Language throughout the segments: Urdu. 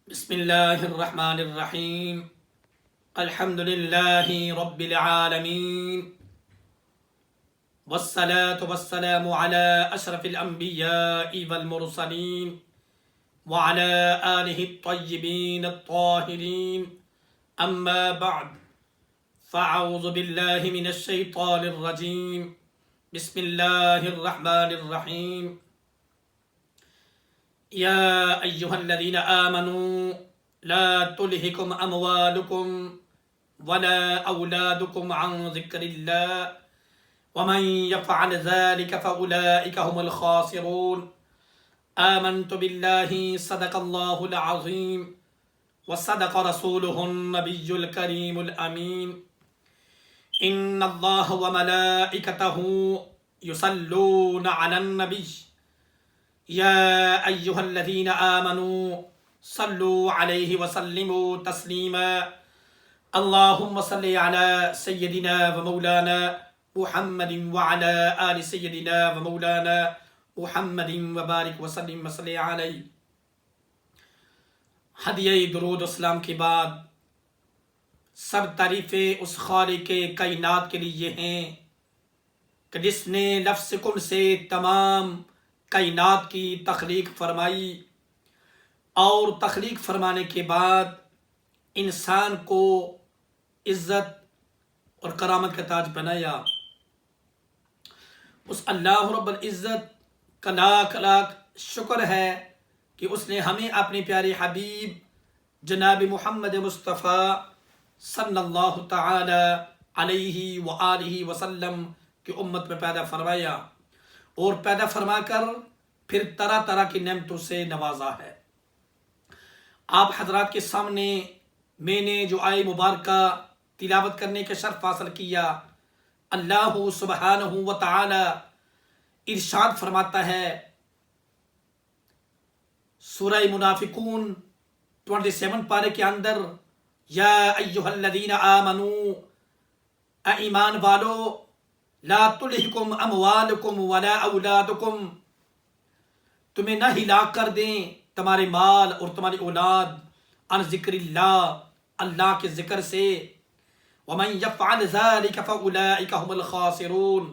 بسم اللہ الرحمن الرحیم الحمد للہ رب العالمین والصلاة والسلام علی اشرف الانبیاء والمرسلین وعلی آلہ الطیبین الطاہرین اما بعد فاعوذ باللہ من الشیطان الرجیم بسم اللہ الرحمن الرحیم یا ایہا الذین آمنوا لا تلہکم اموالکم ولا اولادکم عن ذکر اللہ ومن یفعل ذلک فاولئک هم الخاسرون آمنت باللہ صدق اللہ العظیم وصدق رسولہ النبی الکریم الامین ان اللہ وملائکتہ یصلون علی النبی یا ایہا الذین آمنوا صلوا علیہ وسلموا تسلیما اللہم صلی علی سیدنا و مولانا محمد وعلی آل سیدنا و مولانا محمد وبارک وسلم وصلی علیہ۔ ہدیہ درود اسلام کے بعد سب تعریفیں اس خالق کائنات کے لیے ہیں کہ جس نے لفظ کن سے تمام کائنات کی تخلیق فرمائی اور تخلیق فرمانے کے بعد انسان کو عزت اور کرامت کا تاج بنایا۔ اس اللہ رب العزت کا لاکھ لاکھ شکر ہے کہ اس نے ہمیں اپنے پیارے حبیب جناب محمد مصطفیٰ صلی اللہ تعالی علیہ وآلہ وسلم کی امت میں پیدا فرمایا اور پیدا فرما کر پھر طرح طرح کی نعمتوں سے نوازا ہے۔ آپ حضرات کے سامنے میں نے جو آیہ مبارکہ تلاوت کرنے کا شرف حاصل کیا، اللہ سبحانہ و تعالی ارشاد فرماتا ہے سورہ منافقون 27 پارے کے اندر، یا ایہا الذین آمنوا، اے ایمان والو، لا تلہکم اموالکم ولا اولادکم، تمہیں نہ ہلاک کر دیں تمہارے مال اور تمہاری اولاد عن ذکر اللہ، اللہ کے ذکر سے، ومن یفعل ذلک فاولئک هم الخاسرون،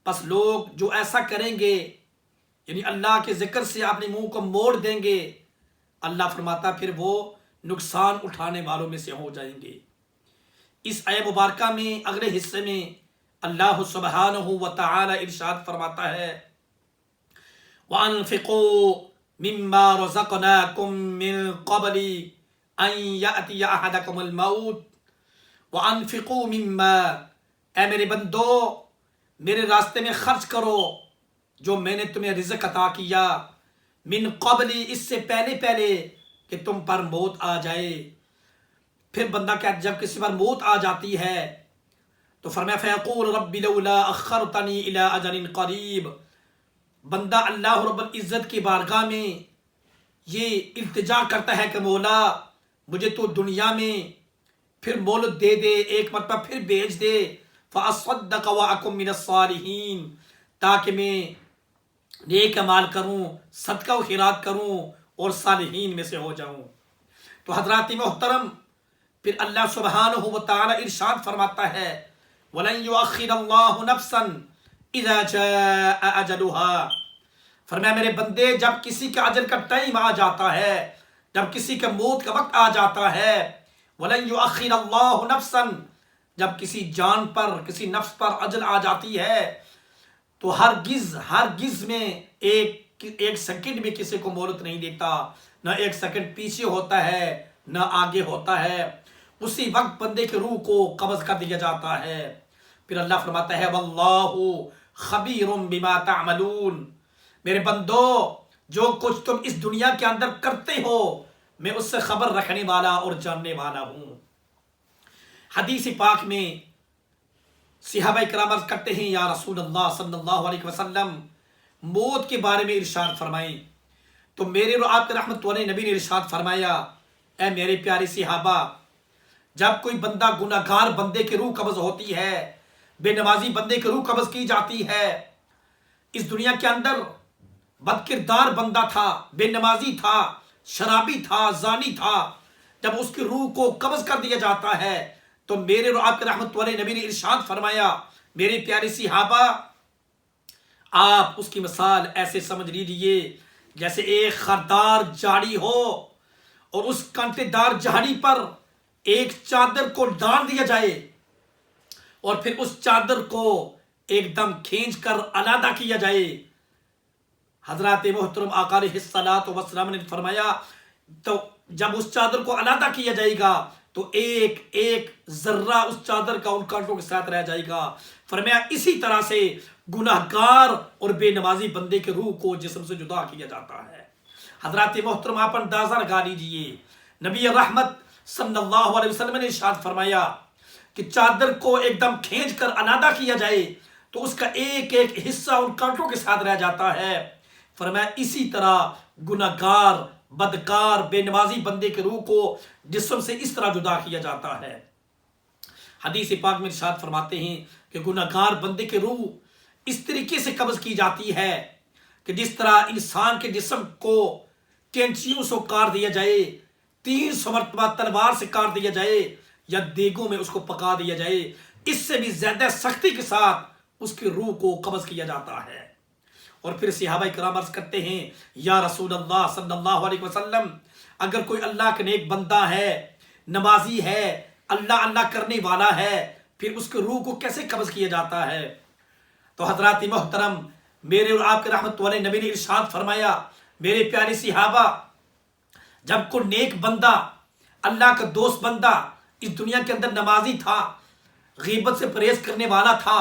پس لوگ جو ایسا کریں گے یعنی اللہ کے ذکر سے اپنے منہ کو موڑ دیں گے، اللہ فرماتا پھر وہ نقصان اٹھانے والوں میں سے ہو جائیں گے۔ اس آیہ مبارکہ میں اگلے حصے میں اللہ سبحانہ و تعالی ارشاد فرماتا ہے وَأَنفِقُوا مِمَّا رَزَقْنَاكُم مِّن قَبْلِ أَن يَأْتِيَ أَحَدَكُمُ الْمَوْتُ وَأَنفِقُوا مِمَّا، اے میرے بندو میرے راستے میں خرچ کرو جو میں نے تمہیں رزق عطا کیا، من قبل، اس سے پہلے کہ تم پر موت آ جائے۔ پھر بندہ کہتا جب کسی پر موت آ جاتی ہے تو فرمایا فیقول رب لولا اخرتنی الی اجل قریب، بندہ اللہ رب العزت کی بارگاہ میں یہ التجا کرتا ہے کہ مولا مجھے تو دنیا میں پھر مہلت دے دے، ایک مرتبہ پھر بھیج دے، فاصدق واکن من الصالحین، تاکہ میں نیک اعمال کروں، صدقہ و خیرات کروں اور صالحین میں سے ہو جاؤں۔ تو حضرات محترم، پھر اللہ سبحانہ و تعالی ارشاد فرماتا ہے وَلَن يُؤَخِّرَ اللَّهُ نَفْسًا إِذَا جَاءَ أَجَلُهَا، فرمایا میرے بندے جب کسی کا اجل کا ٹائم آ جاتا ہے، جب کسی کا موت کا وقت آ جاتا ہے، وَلَن يُؤَخِّرَ اللَّهُ نَفْسًا، جب کسی جان پر کسی نفس پر اجل آ جاتی ہے تو ہرگز میں ایک سیکنڈ بھی کسی کو مہلت نہیں دیتا، نہ ایک سیکنڈ پیچھے ہوتا ہے نہ آگے ہوتا ہے، اسی وقت بندے کے روح کو قبض کر دیا جاتا ہے۔ پھر اللہ فرماتا ہے واللہ خبیر بما تعملون، میرے بندو جو کچھ تم اس دنیا کے اندر کرتے ہو میں اس سے خبر رکھنے والا اور جاننے والا ہوں۔ حدیث پاک میں صحابہ کرام عرض کرتے ہیں یا رسول اللہ صلی اللہ علیہ وسلم موت کے بارے میں ارشاد فرمائیں، تو میرے اور آپ کے رحمت والے نبی نے ارشاد فرمایا اے میرے پیارے صحابہ، جب کوئی بندہ گناہگار بندے کی روح قبض ہوتی ہے، بے نمازی بندے کی روح قبض کی جاتی ہے، اس دنیا کے اندر بد کردار بندہ تھا، بے نمازی تھا، شرابی تھا، زانی تھا، جب اس کی روح کو قبض کر دیا جاتا ہے تو میرے اور آپ کے رحمت والے نبی نے ارشاد فرمایا، میرے پیارے صحابہ، آپ اس کی مثال ایسے سمجھ لیجیے جیسے ایک خاردار جھاڑی ہو اور اس کانٹے دار جھاڑی پر ایک چادر کو ڈال دیا جائے اور پھر اس چادر کو ایک دم کھینچ کر علیحدہ کیا جائے۔ حضرات محترم آقا علیہ الصلوۃ والسلام نے فرمایا تو جب اس چادر کو علیحدہ کیا جائے گا تو ایک ایک ذرہ اس چادر کا ان کانٹوں کے ساتھ رہ جائے گا۔ فرمایا اسی طرح سے گناہ گار اور بے نمازی بندے کے روح کو جسم سے جدا کیا جاتا ہے۔ حضرات محترم آپ اندازہ لگا لیجئے، نبی رحمت صلی اللہ علیہ وسلم نے ارشاد فرمایا کہ چادر کو ایک دم کھینچ کر علیحدہ کیا جائے تو اس کا ایک ایک حصہ ان کانٹوں کے ساتھ رہ جاتا ہے۔ فرمایا اسی طرح گناہ گار، بدکار، بے نمازی بندے کے روح کو جسم سے اس طرح جدا کیا جاتا ہے۔ حدیث پاک میں ارشاد فرماتے ہیں کہ گناہ گار بندے کے روح اس طریقے سے قبض کی جاتی ہے کہ جس طرح انسان کے جسم کو کینچیوں سے کاٹ دیا جائے، 300 مرتبہ تلوار سے کاٹ دیا جائے یا دیگوں میں اس کو پکا دیا جائے، اس سے بھی زیادہ سختی کے ساتھ اس کی روح کو قبض کیا جاتا ہے۔ اور پھر صحابہ کرام عرض کرتے ہیں، یا رسول اللہ صلی اللہ علیہ وسلم، اگر کوئی اللہ کا نیک بندہ ہے، نمازی ہے، اللہ اللہ کرنے والا ہے، پھر اس کے روح کو کیسے قبض کیا جاتا ہے؟ تو حضرات محترم، میرے اور آپ کے رحمت والے نبی نے ارشاد فرمایا، میرے پیارے صحابہ، جب کوئی نیک بندہ، اللہ کا دوست بندہ اس دنیا کے اندر نمازی تھا، غیبت سے پرہیز کرنے والا تھا،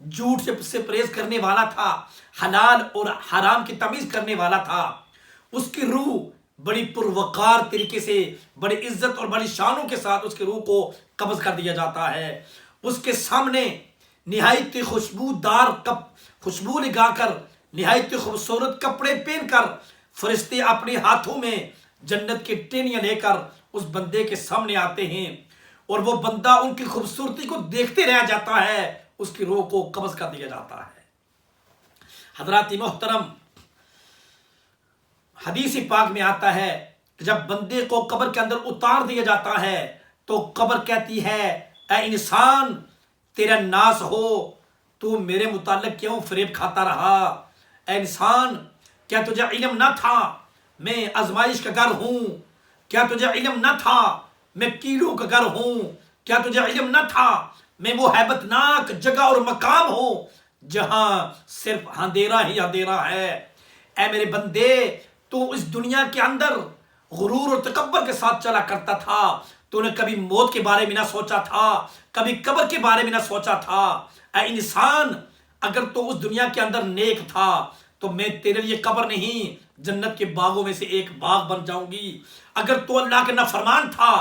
جھوٹ سے پرہیز کرنے والا تھا، حلال اور حرام کی تمیز کرنے والا تھا، اس کی روح بڑی پروقار طریقے سے، بڑی عزت اور بڑی شانوں کے ساتھ اس کی روح کو قبض کر دیا جاتا ہے۔ اس کے سامنے نہایت خوشبو لگا کر، نہایت خوبصورت کپڑے پہن کر فرشتے اپنے ہاتھوں میں جنت کی ٹینیاں لے کر اس بندے کے سامنے آتے ہیں اور وہ بندہ ان کی خوبصورتی کو دیکھتے رہ جاتا ہے، اس کی روح کو قبض کر دیا جاتا ہے۔ حضرات محترم، حدیث پاک میں آتا ہے کہ جب بندے کو قبر کے اندر اتار دیا جاتا ہے تو قبر کہتی ہے، اے انسان، تیرا ناس ہو، تو میرے متعلق کیوں فریب کھاتا رہا؟ اے انسان، کیا تجھے علم نہ تھا میں آزمائش کا گھر ہوں؟ کیا تجھے علم نہ تھا میں کیڑوں کا گھر ہوں؟ کیا تجھے علم نہ تھا میں وہ ہیبت ناک جگہ اور مقام ہوں جہاں صرف اندھیرا ہی اندھیرا ہے؟ اے میرے بندے، تو اس دنیا کے اندر غرور اور تکبر کے ساتھ چلا کرتا تھا، تو نے کبھی موت کے بارے میں نہ سوچا تھا، کبھی قبر کے بارے میں نہ سوچا تھا۔ اے انسان، اگر تو اس دنیا کے اندر نیک تھا تو میں تیرے لیے قبر نہیں، جنت کے باغوں میں سے ایک باغ بن جاؤں گی۔ اگر تو اللہ کے نافرمان تھا،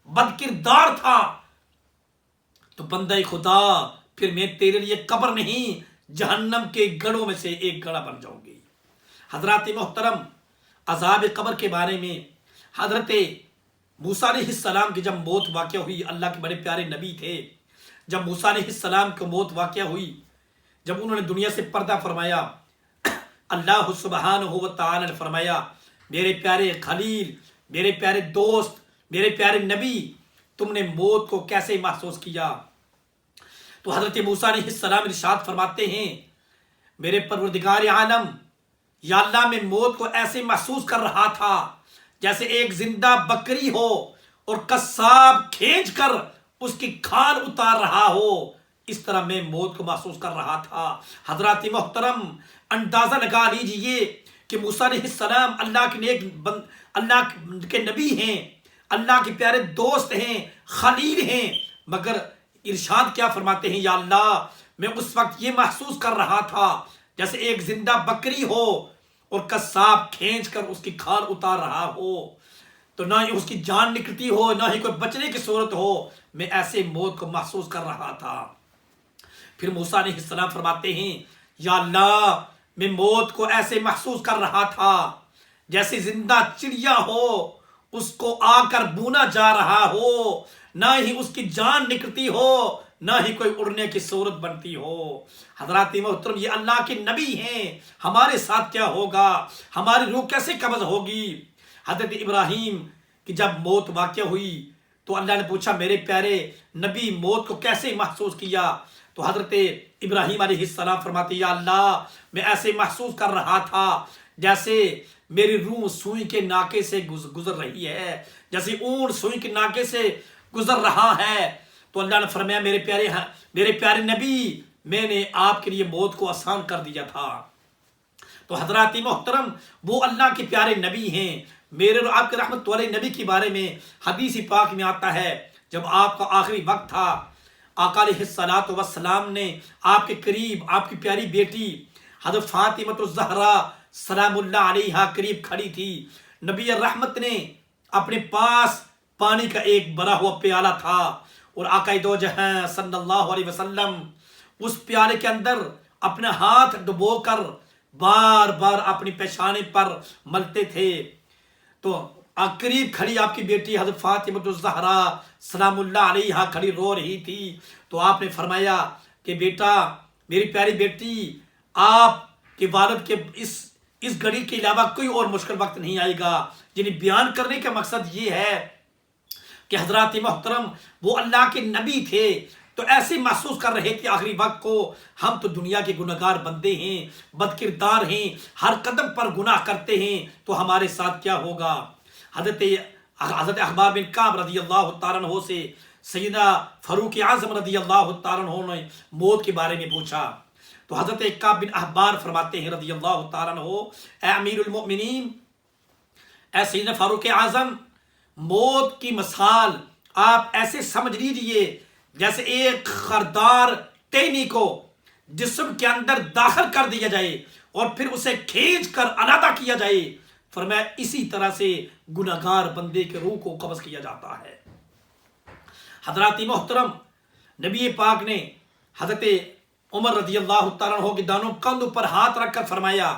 بد کردار تھا، تو بندہ خدا، پھر میں تیرے لیے قبر نہیں، جہنم کے گڑھوں میں سے ایک گڑھا بن جاؤں گی۔ حضرات محترم، عذاب قبر کے بارے میں حضرت موسیٰ علیہ السلام کی جب موت واقع ہوئی، اللہ کے بڑے پیارے نبی تھے، جب موسیٰ علیہ السلام کی موت واقع ہوئی، جب انہوں نے دنیا سے پردہ فرمایا، اللہ سبحانہ و تعالی نے فرمایا، میرے پیارے خلیل، میرے پیارے دوست، میرے پیارے نبی، تم نے موت کو کیسے محسوس کیا؟ تو حضرت موسیٰ علیہ السلام ارشاد فرماتے ہیں، میرے پروردگار عالم، یا اللہ، میں موت کو ایسے محسوس کر رہا تھا جیسے ایک زندہ بکری ہو اور قصاب کھینچ کر اس کی کھال اتار رہا ہو، اس طرح میں موت کو محسوس کر رہا تھا۔ حضرات محترم، اندازہ لگا لیجئے کہ موسیٰ علیہ السلام اللہ کے نبی ہیں، اللہ کے پیارے دوست ہیں، خلیل ہیں، مگر ارشاد کیا فرماتے ہیں، یا اللہ، میں اس وقت یہ محسوس کر رہا تھا جیسے ایک زندہ بکری ہو اور قصاب کھینچ کر اس کی کھال اتار رہا ہو، تو نہ ہی اس کی جان نکلتی ہو، نہ ہی کوئی بچنے کی صورت ہو، میں ایسے موت کو محسوس کر رہا تھا۔ پھر موسیٰ علیہ السلام فرماتے ہیں، یا اللہ، میں موت کو ایسے محسوس کر رہا تھا جیسے زندہ چڑیا ہو، اس کو آ کر بونا جا رہا ہو، نہ ہی اس کی جان نکلتی ہو، نہ ہی کوئی اڑنے کی صورت بنتی ہو۔ حضرات محترم، یہ اللہ کے نبی ہیں، ہمارے ساتھ کیا ہوگا؟ ہماری روح کیسے قبض ہوگی؟ حضرت ابراہیم کی جب موت واقع ہوئی تو اللہ نے پوچھا میرے پیارے نبی موت کو کیسے محسوس کیا؟ تو حضرت ابراہیم علیہ السلام فرماتے یا اللہ میں ایسے محسوس کر رہا تھا جیسے میری روح سوئی کے ناکے سے گزر رہی ہے، جیسے اونٹ سوئی کے ناکے سے گزر رہا ہے۔ تو اللہ نے فرمایا میرے پیارے نبی میں نے آپ کے لیے موت کو آسان کر دیا تھا۔ تو حضرات محترم وہ اللہ کے پیارے نبی ہیں۔ میرے اور آپ کے رحمت والے نبی کے بارے میں حدیث پاک میں آتا ہے جب آپ کا آخری وقت تھا، آقا علیہ الصلوۃ والسلام نے آپ کے قریب آپ کی پیاری بیٹی حضرت فاطمہ الزہرا سلام اللہ علیہا قریب کھڑی تھی۔ نبی رحمت نے اپنے پاس پانی کا ایک بھرا ہوا پیالہ تھا اور آقا دو جہاں صلی اللہ علیہ وسلم اس پیالے کے اندر اپنا ہاتھ ڈبو کر بار بار اپنی پیشانے پر ملتے تھے۔ تو قریب کھڑی آپ کی بیٹی حضرت فاطمہ الزہرا سلام اللہ علیہا کھڑی رو رہی تھی۔ تو آپ نے فرمایا کہ بیٹا میری پیاری بیٹی آپ کے والد کے اس گھڑی کے علاوہ کوئی اور مشکل وقت نہیں آئے گا۔ یعنی بیان کرنے کا مقصد یہ ہے کہ حضرات محترم وہ اللہ کے نبی تھے تو ایسے محسوس کر رہے تھے آخری وقت کو ہم تو دنیا کے گناہگار بندے ہیں، بد کردار ہیں، ہر قدم پر گناہ کرتے ہیں، تو ہمارے ساتھ کیا ہوگا؟ حضرت اخبار بن کعب رضی اللہ تعالیٰ عنہ سے سیدنا فاروق اعظم رضی اللہ تعالیٰ عنہ نے موت کے بارے میں پوچھا تو حضرت کعب بن احبار فرماتے ہیں رضی اللہ تعالیٰ عنہ اے امیر المؤمنین، اے سیدنا فاروق اعظم، موت کی مثال آپ ایسے سمجھ لیجئے جیسے ایک خردار ٹینی کو جسم کے اندر داخل کر دیا جائے اور پھر اسے کھینچ کر علیحدہ کیا جائے، فرمایا اسی طرح سے گناہگار بندے کے روح کو قبض کیا جاتا ہے۔ حضرات محترم نبی پاک نے حضرت عمر رضی اللہ تعالیٰ عنہ کے دانوں کندھوں پر ہاتھ رکھ کر فرمایا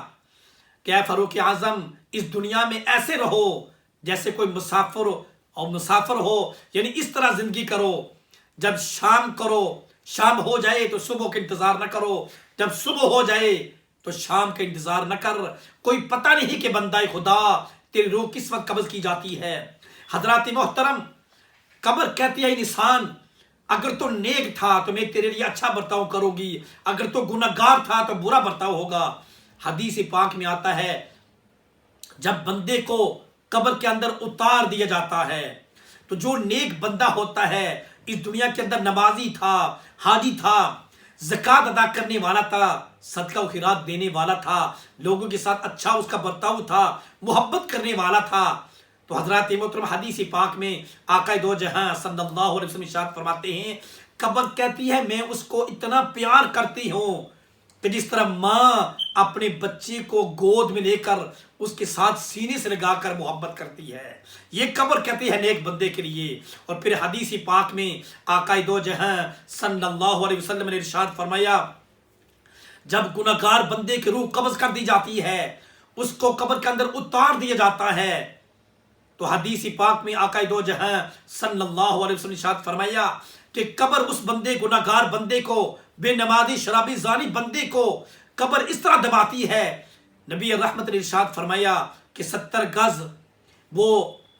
کہ اے فاروق اعظم اس دنیا میں ایسے رہو جیسے کوئی مسافر ہو، یعنی اس طرح زندگی کرو، جب شام ہو جائے تو صبح کا انتظار نہ کرو، جب صبح ہو جائے تو شام کا انتظار نہ کر، کوئی پتہ نہیں کہ بندہ خدا تیری روح کس وقت قبض کی جاتی ہے۔ حضرات محترم قبر کہتی ہے انسان اگر تو نیک تھا تو میں تیرے لیے اچھا برتاؤ کروں گی، اگر تو گناہگار تھا تو برا برتاؤ ہوگا۔ حدیث پاک میں آتا ہے جب بندے کو قبر کے اندر اتار دیا جاتا ہے تو جو نیک بندہ ہوتا ہے اس دنیا کے اندر نمازی تھا، حاجی تھا، زکوٰۃ ادا کرنے والا تھا، صدقہ و خیرات دینے والا تھا، لوگوں کے ساتھ اچھا اس کا برتاؤ تھا، محبت کرنے والا تھا، تو حضرات محترم حدیث پاک میں آقا دو جہاں صلی اللہ علیہ وسلم ارشاد فرماتے ہیں قبر کہتی ہے میں اس کو اتنا پیار کرتی ہوں کہ جس طرح ماں اپنے بچے کو گود میں لے کر اس کے ساتھ سینے سے لگا کر محبت کرتی ہے، یہ قبر کہتی ہے نیک بندے کے لیے۔ اور پھر حدیث پاک میں آقا دو جہاں صلی اللہ علیہ وسلم نے ارشاد فرمایا جب گناہگار بندے کی روح قبض کر دی جاتی ہے اس کو قبر کے اندر اتار دیا جاتا ہے تو حدیث پاک میں آقا دو جہاں صلی اللہ علیہ وسلم نے ارشاد فرمایا کہ قبر اس بندے گناہگار بندے کو، بے نمازی شرابی زانی بندے کو قبر اس طرح دباتی ہے، نبی رحمت نے ارشاد فرمایا کہ 70 گز وہ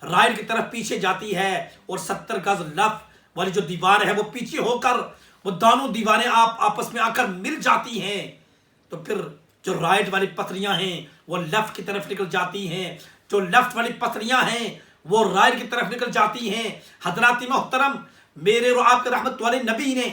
رائٹ کی طرف پیچھے جاتی ہے اور 70 گز لیفٹ والی جو دیوار ہے وہ پیچھے ہو کر وہ دونوں دیواریں آپس میں آ کر مل جاتی ہیں، تو پھر جو رائٹ والی پتریاں ہیں وہ لیفٹ کی طرف نکل جاتی ہیں، جو لیفٹ والی پتریاں ہیں وہ رائٹ کی طرف نکل جاتی ہیں۔ حضرات محترم میرے اور آپ کے رحمت والے نبی نے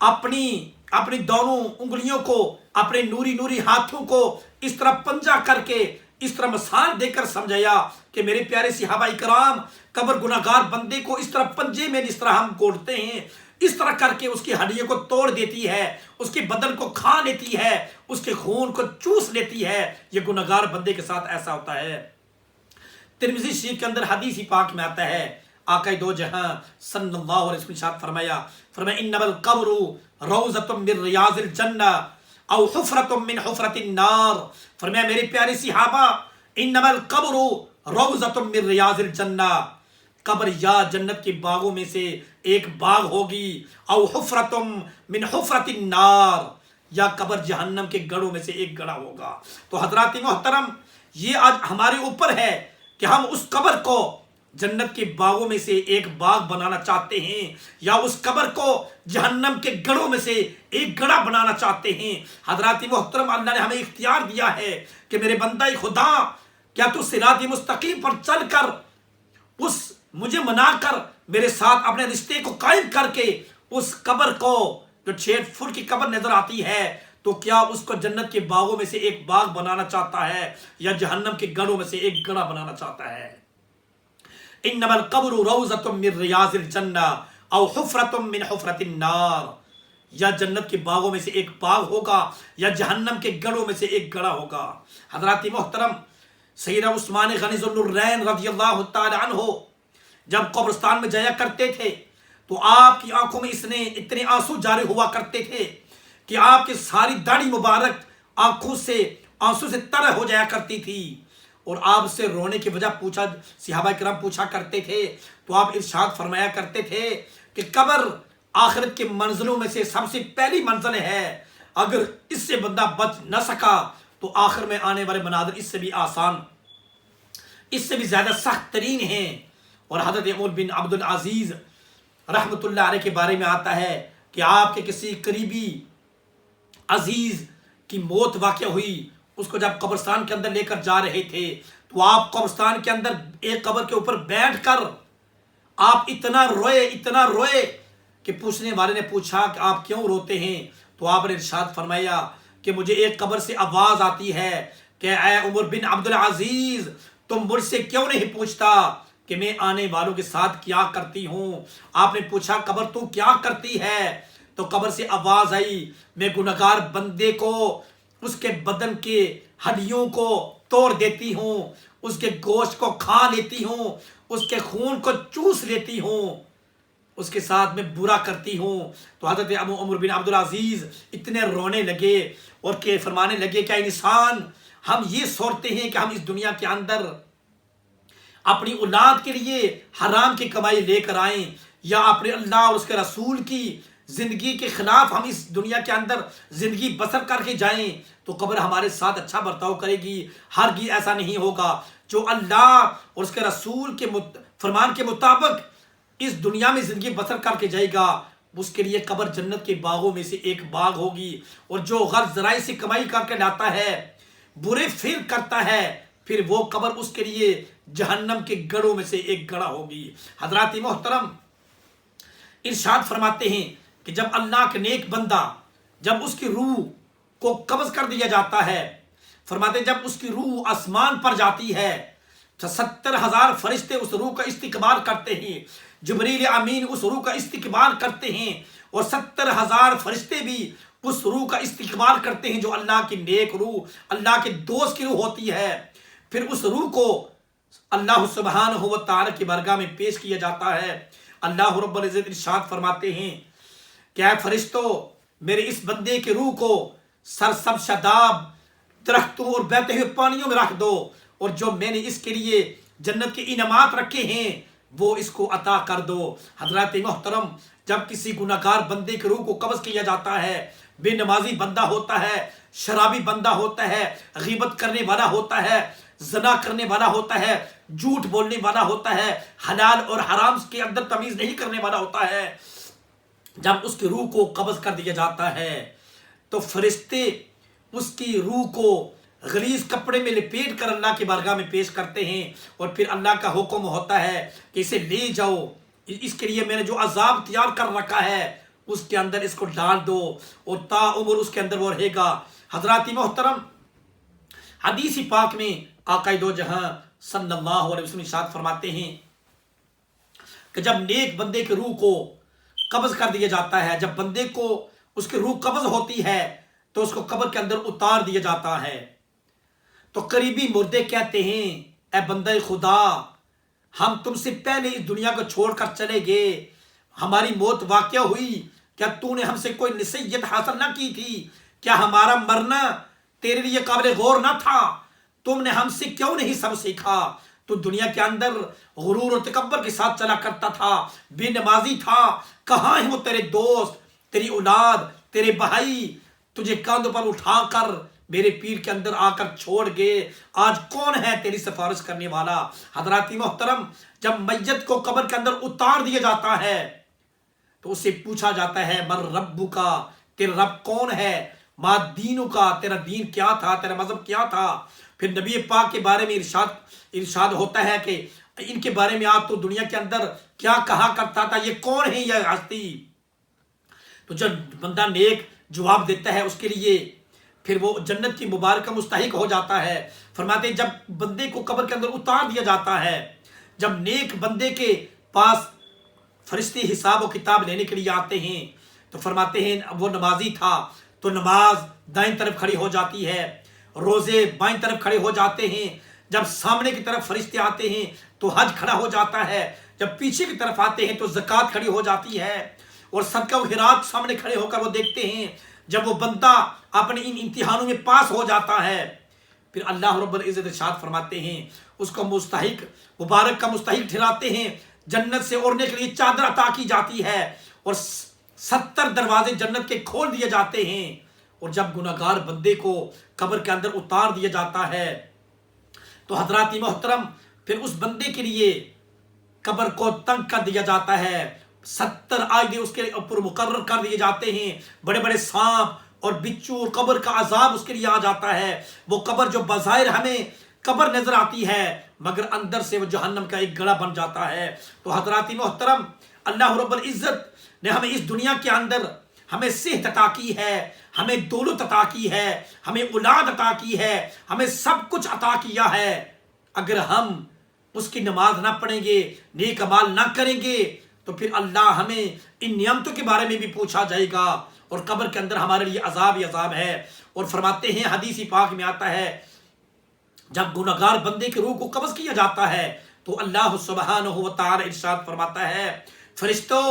اپنی دونوں انگلیوں کو اپنے نوری ہاتھوں کو اس طرح پنجہ کر کے اس طرح مثال دے کر سمجھایا کہ میرے پیارے صحابہ کرام قبر گناہگار بندے کو اس طرح پنجے میں جس طرح ہم کوڑتے ہیں اس طرح کر کے اس کی ہڈیوں کو توڑ دیتی ہے، اس کے بدن کو کھا لیتی ہے، اس کے خون کو چوس لیتی ہے، یہ گناہگار بندے کے ساتھ ایسا ہوتا ہے۔ ترمذی شریف کے اندر حدیث پاک میں آتا ہے آقا دو جہاں صلی اللہ علیہ وسلم ارشاد فرمایا انما القبر روضۃ من ریاض الجنہ او حفرۃ من حفرۃ النار، فرمایا میرے پیارے صحابہ انما القبر روضۃ من ریاض الجنہ، قبر یا جنت کے باغوں میں سے ایک باغ ہوگی، او حفرۃ من حفرۃ النار، یا قبر جہنم کے گڑھوں میں سے ایک گڑھا ہوگا۔ تو حضرات محترم یہ آج ہمارے اوپر ہے کہ ہم اس قبر کو جنت کے باغوں میں سے ایک باغ بنانا چاہتے ہیں یا اس قبر کو جہنم کے گڑھوں میں سے ایک گڑھا بنانا چاہتے ہیں۔ حضرات محترم، اللہ نے ہمیں اختیار دیا ہے کہ میرے بندہ خدا، کیا تو صراط مستقیم پر چل کر اس مجھے منا کر میرے ساتھ اپنے رشتے کو قائم کر کے اس قبر کو جو 6 فٹ کی قبر نظر آتی ہے تو کیا اس کو جنت کے باغوں میں سے ایک باغ بنانا چاہتا ہے یا جہنم کے گڑھوں میں سے ایک گڑھا بنانا چاہتا ہے؟ انما القبر روضۃ من ریاض الجنہ او حفرۃ من حفرۃ النار، یا جنت کے باغوں میں سے ایک باغ ہوگا یا جہنم کے گڑھوں میں سے ایک گڑھا ہوگا۔ حضرات محترم، سیدنا عثمان غنی ذو النورین رضی اللہ تعالی عنہ جب قبرستان میں جایا کرتے تھے تو آپ کی آنکھوں میں اتنے آنسو جاری ہوا کرتے تھے کہ آپ کی ساری داڑھی مبارک آنکھوں سے آنسو سے تر ہو جایا کرتی تھی، اور آپ سے رونے کی وجہ صحابہ کرام پوچھا کرتے تھے تو آپ ارشاد فرمایا کرتے تھے کہ قبر آخرت کے منزلوں میں سے سب سے پہلی منزل ہے، اگر اس سے بندہ بچ نہ سکا تو آخر میں آنے والے مناظر اس سے بھی آسان، اس سے بھی زیادہ سخت ترین ہیں۔ اور حضرت عمر بن عبد العزیز رحمۃ اللہ علیہ کے بارے میں آتا ہے کہ آپ کے کسی قریبی عزیز کی موت واقع ہوئی، اس کو جب قبرستان کے اندر لے کر جا رہے تھے تو آپ قبرستان کے اندر ایک قبر کے اوپر بیٹھ کر آپ اتنا روئے کہ پوچھنے والے نے پوچھا کہ آپ کیوں روتے ہیں؟ تو آپ نے ارشاد فرمایا کہ مجھے ایک قبر سے آواز آتی ہے کہ اے عمر بن عبد العزیز، تم مجھ سے کیوں نہیں پوچھتا کہ میں آنے والوں کے ساتھ کیا کرتی ہوں؟ آپ نے پوچھا قبر تو کیا کرتی ہے؟ تو قبر سے آواز آئی، میں گنہگار بندے کو اس کے بدن کے ہڈیوں کو توڑ دیتی ہوں، اس کے گوشت کو کھا لیتی ہوں، اس کے خون کو چوس لیتی ہوں، اس کے ساتھ میں برا کرتی ہوں۔ تو حضرت عمر بن عبد العزیز اتنے رونے لگے اور کہ فرمانے لگے کہ انسان، ہم یہ سوچتے ہیں کہ ہم اس دنیا کے اندر اپنی اولاد کے لیے حرام کی کمائی لے کر آئیں یا اپنے اللہ اور اس کے رسول کی زندگی کے خلاف ہم اس دنیا کے اندر زندگی بسر کر کے جائیں تو قبر ہمارے ساتھ اچھا برتاؤ کرے گی۔ ہرگز ایسا نہیں ہوگا۔ جو اللہ اور اس کے رسول کے فرمان کے مطابق اس دنیا میں زندگی بسر کر کے جائے گا، اس کے لیے قبر جنت کے باغوں میں سے ایک باغ ہوگی، اور جو غرض ذرائع سے کمائی کر کے لاتا ہے، برے فعل کرتا ہے، پھر وہ قبر اس کے لیے جہنم کے گڑھوں میں سے ایک گڑھا ہوگی۔ حضرات محترم، ارشاد فرماتے ہیں کہ جب اللہ کے نیک بندہ، جب اس کی روح کو قبض کر دیا جاتا ہے، فرماتے ہیں جب اس کی روح آسمان پر جاتی ہے تو 70,000 فرشتے اس روح کا استقبال کرتے ہیں، جبریل امین اس روح کا استقبال کرتے ہیں، اور 70,000 فرشتے بھی اس روح کا استقبال کرتے ہیں جو اللہ کی نیک روح، اللہ کے دوست کی روح ہوتی ہے۔ پھر اس روح کو اللہ سبحانہ و تعالی کی بارگاہ میں پیش کیا جاتا ہے۔ اللہ رب العزت ارشاد فرماتے ہیں کہ اے فرشتوں، میرے اس بندے کے روح کو سرسب شاداب درختوں اور بہتے ہوئے پانیوں میں رکھ دو، اور جو میں نے اس کے لیے جنت کے انعامات رکھے ہیں وہ اس کو عطا کر دو۔ حضرات محترم، جب کسی گناہگار بندے کے روح کو قبض کیا جاتا ہے، بے نمازی بندہ ہوتا ہے، شرابی بندہ ہوتا ہے، غیبت کرنے والا ہوتا ہے، زنا کرنے والا ہوتا ہے، جھوٹ بولنے والا ہوتا ہے، حلال اور حرام کے اندر تمیز نہیں کرنے والا ہوتا ہے، جب اس کی روح کو قبض کر دیا جاتا ہے تو فرشتے اس کی روح کو غلیظ کپڑے میں لپیٹ کر اللہ کی بارگاہ میں پیش کرتے ہیں، اور پھر اللہ کا حکم ہوتا ہے کہ اسے لے جاؤ، اس کے لیے میں نے جو عذاب تیار کر رکھا ہے اس کے اندر اس کو ڈال دو، اور تا عمر اس کے اندر وہ رہے گا۔ حضرات محترم، حدیث پاک میں آقا دو جہاں صلی اللہ علیہ وسلم ارشاد فرماتے ہیں کہ جب نیک بندے کے روح کو قبض کر دیا جاتا ہے، جب بندے کو اس کی روح قبض ہوتی ہے تو اس کو قبر کے اندر اتار دیا جاتا ہے، تو قریبی مردے کہتے ہیں اے بندہ خدا، ہم تم سے پہلے اس دنیا کو چھوڑ کر چلے گئے، ہماری موت واقع ہوئی، کیا تو نے ہم سے کوئی نصیحت حاصل نہ کی تھی؟ کیا ہمارا مرنا تیرے لیے قابل غور نہ تھا؟ تم نے ہم سے کیوں نہیں سب سیکھا؟ تو دنیا کے اندر غرور اور تکبر کے ساتھ چلا کرتا تھا، بے نمازی تھا، کہاں ہیں وہ تیرے دوست، تیری اولاد، تیرے بھائی؟ تجھے کاندھوں پر اٹھا کر میرے پیر کے اندر آ کر چھوڑ گئے، آج کون ہے تیری سفارش کرنے والا؟ حضرات محترم، جب میت کو قبر کے اندر اتار دیا جاتا ہے تو اسے پوچھا جاتا ہے مر ربو کا، تیرا رب کون ہے؟ ما دینو کا، تیرا دین کیا تھا، تیرا مذہب کیا تھا؟ پھر نبی پاک کے بارے میں ارشاد ہوتا ہے کہ ان کے بارے میں آپ تو دنیا کے اندر کیا کہا کرتا تھا، یہ کون ہے یہ ہستی؟ تو جب بندہ نیک جواب دیتا ہے اس کے لیے پھر وہ جنت کی مبارک مستحق ہو جاتا ہے۔ فرماتے ہیں جب بندے کو قبر کے اندر اتار دیا جاتا ہے، جب نیک بندے کے پاس فرشتے حساب و کتاب لینے کے لیے آتے ہیں تو فرماتے ہیں وہ نمازی تھا تو نماز دائیں طرف کھڑی ہو جاتی ہے، روزے بائیں طرف کھڑے ہو جاتے ہیں، جب سامنے کی طرف فرشتے آتے ہیں تو حج کھڑا ہو جاتا ہے، جب پیچھے کی طرف آتے ہیں تو زکوٰۃ کھڑی ہو جاتی ہے، اور صدقہ و خیرات سامنے کھڑے ہو کر وہ دیکھتے ہیں۔ جب وہ بندہ اپنے ان امتحانوں میں پاس ہو جاتا ہے پھر اللہ رب العزت ارشاد فرماتے ہیں اس کو مستحق مبارک کا مستحق ٹھہراتے ہیں، جنت سے اوڑھنے کے لیے چادر عطا کی جاتی ہے اور 70 دروازے جنت کے کھول دیے جاتے ہیں۔ اور جب گناہگار بندے کو قبر کے اندر اتار دیا جاتا ہے تو حضرات محترم پھر اس بندے کے لیے قبر کو تنگ کر دیا جاتا ہے، 70 آئیدے اس کے اوپر مقرر کر دیے جاتے ہیں، بڑے بڑے سانپ اور بچھو اور قبر کا عذاب اس کے لیے آ جاتا ہے۔ وہ قبر جو بظاہر ہمیں قبر نظر آتی ہے مگر اندر سے وہ جہنم کا ایک گڑھا بن جاتا ہے۔ تو حضرات محترم، اللہ رب العزت نے ہمیں اس دنیا کے اندر ہمیں صحت عطا کی ہے، ہمیں دولت عطا کی ہے، ہمیں اولاد عطا کی ہے، ہمیں سب کچھ عطا کیا ہے۔ اگر ہم اس کی نماز نہ پڑھیں گے، نیک اعمال نہ کریں گے تو پھر اللہ ہمیں ان نعمتوں کے بارے میں بھی پوچھا جائے گا اور قبر کے اندر ہمارے لیے عذاب ہی عذاب ہے۔ اور فرماتے ہیں حدیث پاک میں آتا ہے جب گناہگار بندے کی روح کو قبض کیا جاتا ہے تو اللہ سبحانہ و تعالی ارشاد فرماتا ہے فرشتوں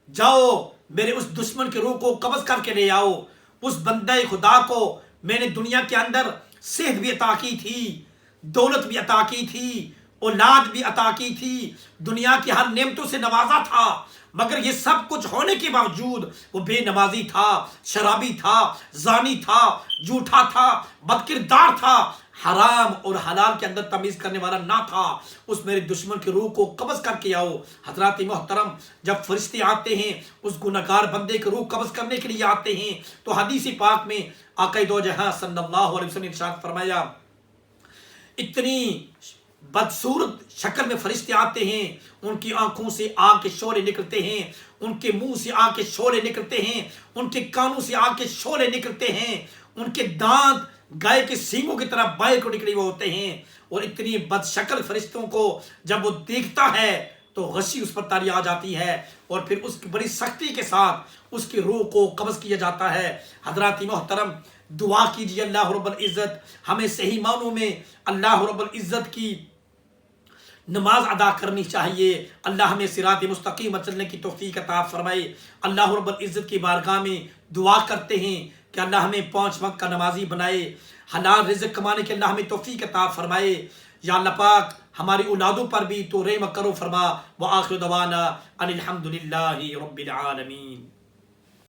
جاؤ میرے اس دشمن کی روح کو قبض کر کے لے آؤ۔ اس بندے خدا کو میں نے دنیا کے اندر صحت بھی عطا کی تھی، دولت بھی عطا کی تھی، اولاد بھی عطا کی تھی، دنیا کی ہر نعمتوں سے نوازا تھا، مگر یہ سب کچھ ہونے کے باوجود وہ بے نمازی تھا، شرابی تھا، زانی تھا، جھوٹا تھا، بد کردار تھا، حرام اور حلال کے اندر تمیز کرنے والا نہ تھا۔ اس میرے دشمن کی روح کو قبض کر کے آؤ۔ حضرات محترم، جب فرشتے آتے ہیں اس گناہگار بندے کی روح قبض کرنے کے لیے آتے ہیں تو حدیث پاک میں آقا دو جہاں صلی اللہ علیہ وسلم نے ارشاد فرمایا اتنی بدصورت شکل میں فرشتے آتے ہیں، ان کی آنکھوں سے آگ کے شعلے نکلتے ہیں، ان کے منہ سے آگ کے شعلے نکلتے ہیں، ان کے کانوں سے آگ کے شعلے نکلتے ہیں، ان کے دانت گائے کے سینگوں کی طرح باہر کو نکلے ہوئے ہوتے ہیں۔ اور اتنی بد شکل فرشتوں کو جب وہ دیکھتا ہے تو غشی اس پر تاری آ جاتی ہے اور پھر اس کی بڑی سختی کے ساتھ اس کی روح کو قبض کیا جاتا ہے۔ حضرات محترم، دعا کیجیے اللہ رب العزت ہمیں صحیح معنوں میں اللہ رب العزت کی نماز ادا کرنی چاہیے، اللہ ہمیں صراط مستقیم چلنے کی توفیق عطا فرمائے۔ اللہ رب العزت کی بارگاہ میں دعا کرتے ہیں کہ اللہ ہمیں 5 وقت کا نمازی بنائے، حلال رزق کمانے کے اللہ ہمیں توفیق عطا فرمائے۔ یا اللہ پاک ہماری اولادوں پر بھی تو رحم کرو فرما۔ وآخر دعوانا ان الحمد للہ رب العالمین۔